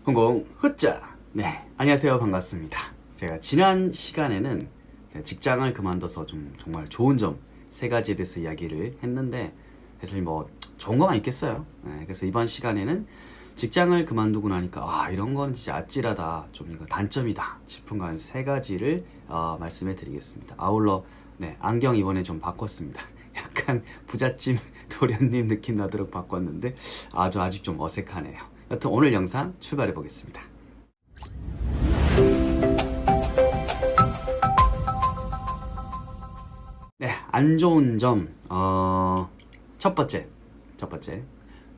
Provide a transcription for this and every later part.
홍콩 후짜. 네, 안녕하세요. 반갑습니다. 제가 지난 시간에는 직장을 그만둬서 좀 정말 좋은 점 3가지에 대해서 이야기를 했는데 사실 뭐 좋은 것만 있겠어요. 네, 그래서 이번 시간에는 직장을 그만두고 나니까 이런 거는 진짜 아찔하다, 좀 이거 단점이다 싶은 거 한 3가지를 말씀해 드리겠습니다. 아울러 안경 이번에 좀 바꿨습니다. 약간 부잣집 도련님 느낌 나도록 바꿨는데 아직 좀 어색하네요. 여튼 오늘 영상 출발해 보겠습니다. 네, 안 좋은 점, 첫 번째,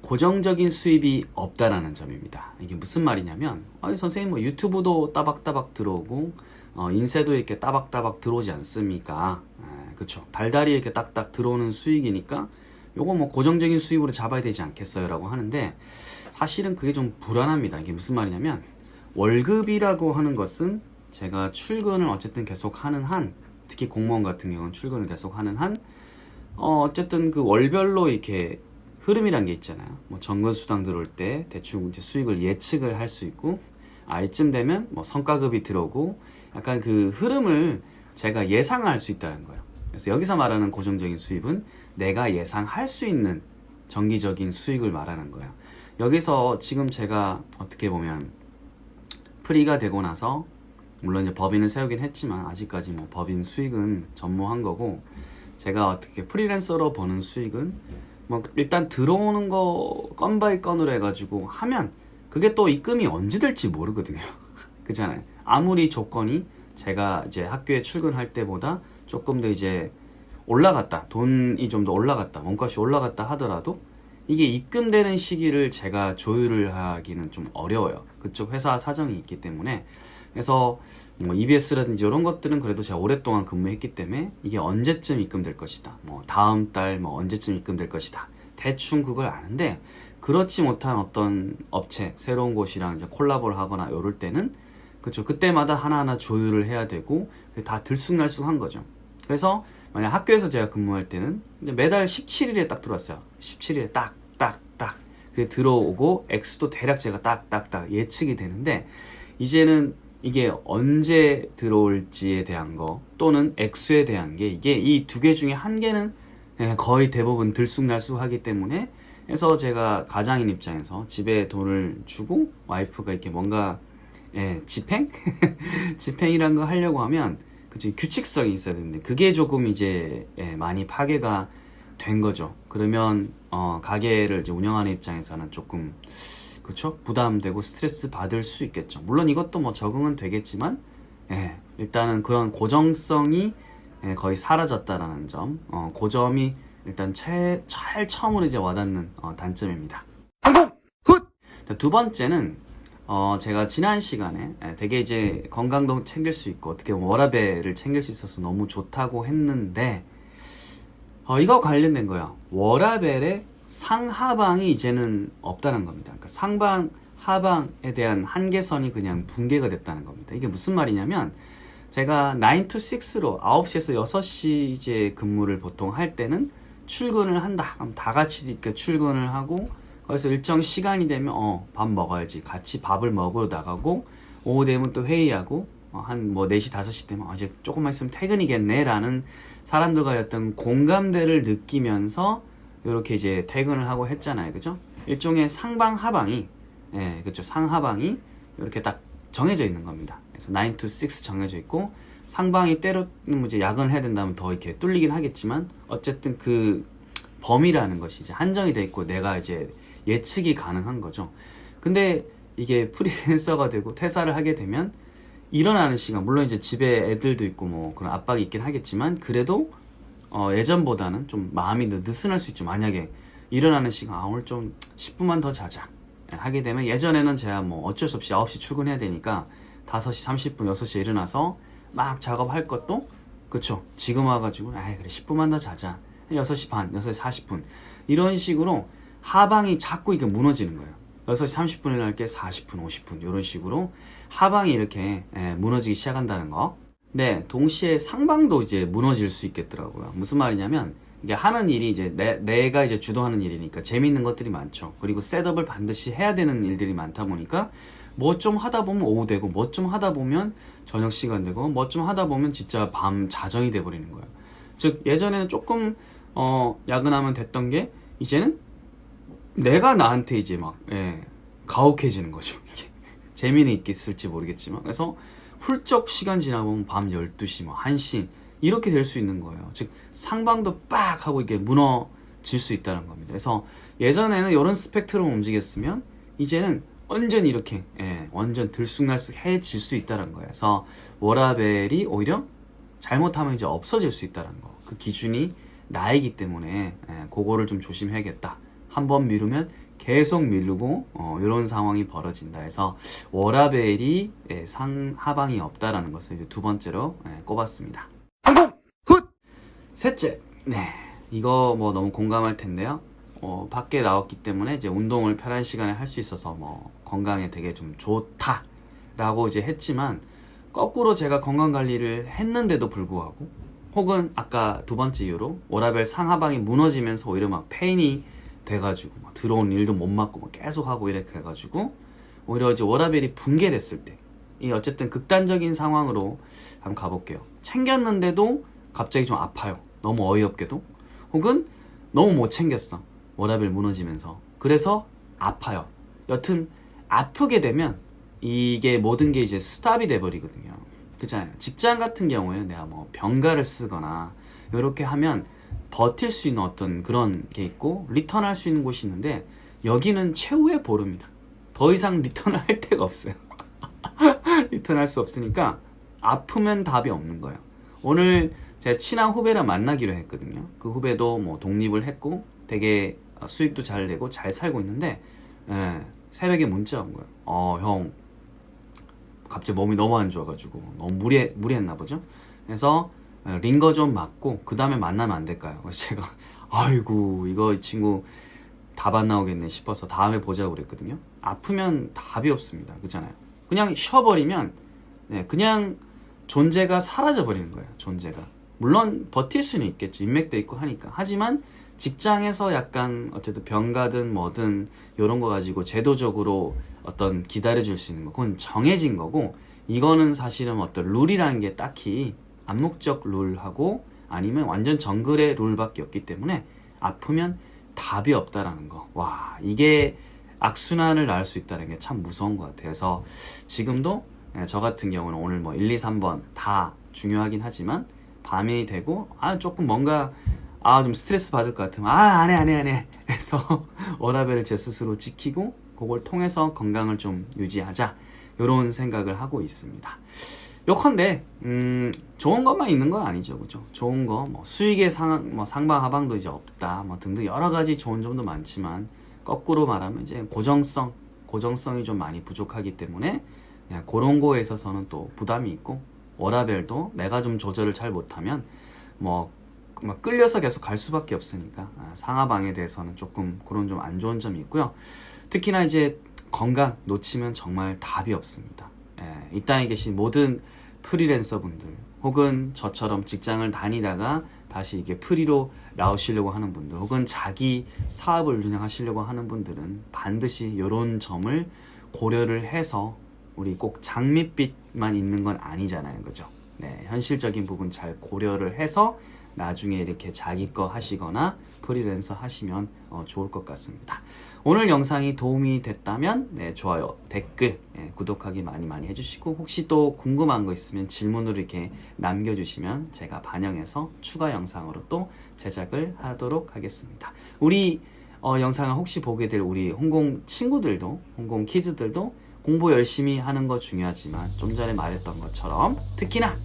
고정적인 수입이 없다라는 점입니다. 이게 무슨 말이냐면, 선생님 뭐 유튜브도 따박따박 들어오고, 인쇄도 이렇게 따박따박 들어오지 않습니까? 그쵸. 달달이 이렇게 딱딱 들어오는 수익이니까, 요거 뭐 고정적인 수입으로 잡아야 되지 않겠어요? 라고 하는데, 사실은 그게 좀 불안합니다. 이게 무슨 말이냐면, 월급이라고 하는 것은 제가 출근을 어쨌든 계속 하는 한, 특히 공무원 같은 경우는 출근을 계속 하는 한, 어쨌든 그 월별로 이렇게 흐름이란 게 있잖아요. 뭐 정근수당 들어올 때 대충 이제 수익을 예측을 할 수 있고, 이쯤 되면 뭐 성과급이 들어오고, 약간 그 흐름을 제가 예상할 수 있다는 거예요. 그래서 여기서 말하는 고정적인 수입은 내가 예상할 수 있는 정기적인 수익을 말하는 거예요. 여기서 지금 제가 어떻게 보면 프리가 되고 나서 물론 이제 법인을 세우긴 했지만 아직까지 뭐 법인 수익은 전무한 거고, 제가 어떻게 프리랜서로 버는 수익은 뭐 일단 들어오는 거 건 바이 건으로 해가지고 하면 그게 또 입금이 언제 될지 모르거든요. 그잖아요. 아무리 조건이 제가 이제 학교에 출근할 때보다 조금 더 이제 올라갔다, 돈이 좀 더 올라갔다, 몸값이 올라갔다 하더라도 이게 입금되는 시기를 제가 조율을 하기는 좀 어려워요. 그쪽 회사 사정이 있기 때문에. 그래서 뭐 EBS라든지 이런 것들은 그래도 제가 오랫동안 근무했기 때문에 이게 언제쯤 입금될 것이다, 뭐 다음 달 뭐 언제쯤 입금될 것이다, 대충 그걸 아는데, 그렇지 못한 어떤 업체, 새로운 곳이랑 이제 콜라보를 하거나 이럴 때는 그쵸, 그때마다 하나하나 조율을 해야 되고 다 들쑥날쑥한 거죠. 그래서 만약 학교에서 제가 근무할 때는 이제 매달 17일에 딱 들어왔어요. 17일에 딱 그게 들어오고 액수도 대략 제가 딱 예측이 되는데, 이제는 이게 언제 들어올지에 대한 거 또는 액수에 대한 게, 이게 이 2개 중에 한 개는 거의 대부분 들쑥날쑥하기 때문에, 그래서 제가 가장인 입장에서 집에 돈을 주고 와이프가 이렇게 뭔가 집행? 집행이란 거 하려고 하면 그쵸, 규칙성이 있어야 되는데 그게 조금 이제 많이 파괴가 된 거죠. 그러면 가게를 이제 운영하는 입장에서는 조금 그쵸, 부담되고 스트레스 받을 수 있겠죠. 물론 이것도 뭐 적응은 되겠지만 일단은 그런 고정성이 거의 사라졌다라는 점, 그 점이 일단 제일 처음으로 이제 와닿는 단점입니다. 한국 훗! 두 번째는 제가 지난 시간에 되게 이제 건강도 챙길 수 있고 어떻게 보면 워라밸을 챙길 수 있어서 너무 좋다고 했는데, 이거 관련된 거야. 워라밸의 상하방이 이제는 없다는 겁니다. 그러니까 상방, 하방에 대한 한계선이 그냥 붕괴가 됐다는 겁니다. 이게 무슨 말이냐면, 제가 9 to 6로 9시에서 6시 이제 근무를 보통 할 때는 출근을 한다. 그럼 다 같이 이렇게 출근을 하고, 거기서 일정 시간이 되면 밥 먹어야지. 같이 밥을 먹으러 나가고, 오후 되면 또 회의하고, 한 뭐 4시, 5시 되면 이제 조금만 있으면 퇴근이겠네 라는 사람들과의 어떤 공감대를 느끼면서 이렇게 이제 퇴근을 하고 했잖아요. 그죠? 일종의 상방 하방이, 그죠, 상하방이 이렇게 딱 정해져 있는 겁니다. 그래서 9 to 6 정해져 있고, 상방이 때로 이제 야근을 해야 된다면 더 이렇게 뚫리긴 하겠지만 어쨌든 그 범위라는 것이 이제 한정이 돼 있고 내가 이제 예측이 가능한 거죠. 근데 이게 프리랜서가 되고 퇴사를 하게 되면 일어나는 시간, 물론 이제 집에 애들도 있고 뭐 그런 압박이 있긴 하겠지만 그래도 예전보다는 좀 마음이 느슨할 수 있죠. 만약에 일어나는 시간 오늘 좀 10분만 더 자자 하게 되면, 예전에는 제가 뭐 어쩔 수 없이 9시 출근해야 되니까 5시 30분 6시에 일어나서 막 작업할 것도 그쵸, 지금 와가지고 그래 10분만 더 자자, 6시 반 6시 40분 이런 식으로 하방이 자꾸 이렇게 무너지는 거예요. 6시 30분에 날 게 40분 50분 이런 식으로 하방이 이렇게 무너지기 시작한다는 거. 네, 동시에 상방도 이제 무너질 수 있겠더라고요. 무슨 말이냐면 이게 하는 일이 이제 내가 이제 주도하는 일이니까 재미있는 것들이 많죠. 그리고 셋업을 반드시 해야 되는 일들이 많다 보니까 뭐 좀 하다 보면 오후 되고 뭐 좀 하다 보면 저녁 시간 되고 뭐 좀 하다 보면 진짜 밤 자정이 돼버리는 거예요. 즉 예전에는 조금 야근하면 됐던 게 이제는 내가 나한테 이제 막 가혹해지는 거죠. 이게 재미는 있겠을지 모르겠지만 그래서 훌쩍 시간 지나보면 밤 12시 뭐 1시 이렇게 될 수 있는 거예요. 즉 상방도 빡 하고 이게 무너질 수 있다는 겁니다. 그래서 예전에는 이런 스펙트럼 움직였으면 이제는 완전 이렇게 완전 들쑥날쑥해질 수 있다는 거예요. 그래서 워라벨이 오히려 잘못하면 이제 없어질 수 있다는 거. 그 기준이 나이기 때문에 그거를 좀 조심해야겠다. 한번 미루면 계속 미루고 이런 상황이 벌어진다 해서 워라벨이 상하방이 없다라는 것을 이제 두 번째로 꼽았습니다. 항공 훗! 셋째, 이거 뭐 너무 공감할 텐데요. 밖에 나왔기 때문에 이제 운동을 편한 시간에 할 수 있어서 뭐 건강에 되게 좀 좋다라고 이제 했지만 거꾸로 제가 건강 관리를 했는데도 불구하고 혹은 아까 두 번째 이유로 워라벨 상하방이 무너지면서 오히려 막 페인이 돼가지고 막 들어온 일도 못 맡고 막 계속 하고 이렇게 해가지고 오히려 이제 워라벨이 붕괴됐을 때 이 어쨌든 극단적인 상황으로 한번 가볼게요. 챙겼는데도 갑자기 좀 아파요. 너무 어이없게도 혹은 너무 못 챙겼어. 워라벨 무너지면서 그래서 아파요. 여튼 아프게 되면 이게 모든 게 이제 스탑이 돼버리거든요. 그렇잖아요. 직장 같은 경우에 내가 뭐 병가를 쓰거나 이렇게 하면 버틸 수 있는 어떤 그런 게 있고 리턴할 수 있는 곳이 있는데 여기는 최후의 보루입니다. 더 이상 리턴을 할 데가 없어요. 리턴할 수 없으니까 아프면 답이 없는 거예요. 오늘 제가 친한 후배랑 만나기로 했거든요. 그 후배도 뭐 독립을 했고 되게 수익도 잘 내고 잘 살고 있는데 새벽에 문자 온 거예요. 형 갑자기 몸이 너무 안 좋아가지고 너무 무리했나 보죠. 그래서 링거 좀 맞고 그 다음에 만나면 안 될까요? 그래서 제가 아이고 이거 이 친구 답 안 나오겠네 싶어서 다음에 보자고 그랬거든요. 아프면 답이 없습니다. 그렇잖아요. 그냥 쉬어버리면 그냥 존재가 사라져 버리는 거예요. 존재가 물론 버틸 수는 있겠죠. 인맥도 있고 하니까. 하지만 직장에서 약간 어쨌든 병가든 뭐든 이런 거 가지고 제도적으로 어떤 기다려줄 수 있는 거 그건 정해진 거고 이거는 사실은 어떤 룰이라는 게 딱히 암묵적 룰하고 아니면 완전 정글의 룰밖에 없기 때문에 아프면 답이 없다라는 거. 와 이게 악순환을 낳을 수 있다는 게 참 무서운 것 같아요. 그래서 지금도 저 같은 경우는 오늘 뭐 1, 2, 3번 다 중요하긴 하지만 밤이 되고 조금 뭔가 좀 스트레스 받을 것 같으면 안 해 해서 워라벨을 제 스스로 지키고 그걸 통해서 건강을 좀 유지하자 이런 생각을 하고 있습니다. 요컨대 좋은 것만 있는 건 아니죠, 그죠? 좋은 거 뭐 수익의 상방 하방도 이제 없다 뭐 등등 여러 가지 좋은 점도 많지만 거꾸로 말하면 이제 고정성이 좀 많이 부족하기 때문에 그냥 그런 거에 있어서는 또 부담이 있고 워라벨도 내가 좀 조절을 잘 못하면 뭐 끌려서 계속 갈 수밖에 없으니까 상하방에 대해서는 조금 그런 좀 안 좋은 점이 있고요. 특히나 이제 건강 놓치면 정말 답이 없습니다. 이 땅에 계신 모든 프리랜서 분들 혹은 저처럼 직장을 다니다가 다시 이게 프리로 나오시려고 하는 분들 혹은 자기 사업을 운영하시려고 하는 분들은 반드시 이런 점을 고려를 해서 우리 꼭 장밋빛만 있는 건 아니잖아요, 그죠? 현실적인 부분 잘 고려를 해서 나중에 이렇게 자기 거 하시거나 프리랜서 하시면 좋을 것 같습니다. 오늘 영상이 도움이 됐다면 좋아요, 댓글, 구독하기 많이 해주시고 혹시 또 궁금한 거 있으면 질문으로 이렇게 남겨주시면 제가 반영해서 추가 영상으로 또 제작을 하도록 하겠습니다. 우리 영상을 혹시 보게 될 우리 홍공 친구들도 홍공 키즈들도 공부 열심히 하는 거 중요하지만 좀 전에 말했던 것처럼 특히나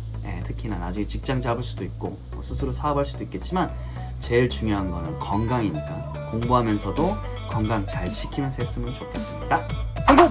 나중에 직장 잡을 수도 있고 스스로 사업할 수도 있겠지만 제일 중요한 거는 건강이니까 공부하면서도 건강 잘 지키면서 했으면 좋겠습니다. 항공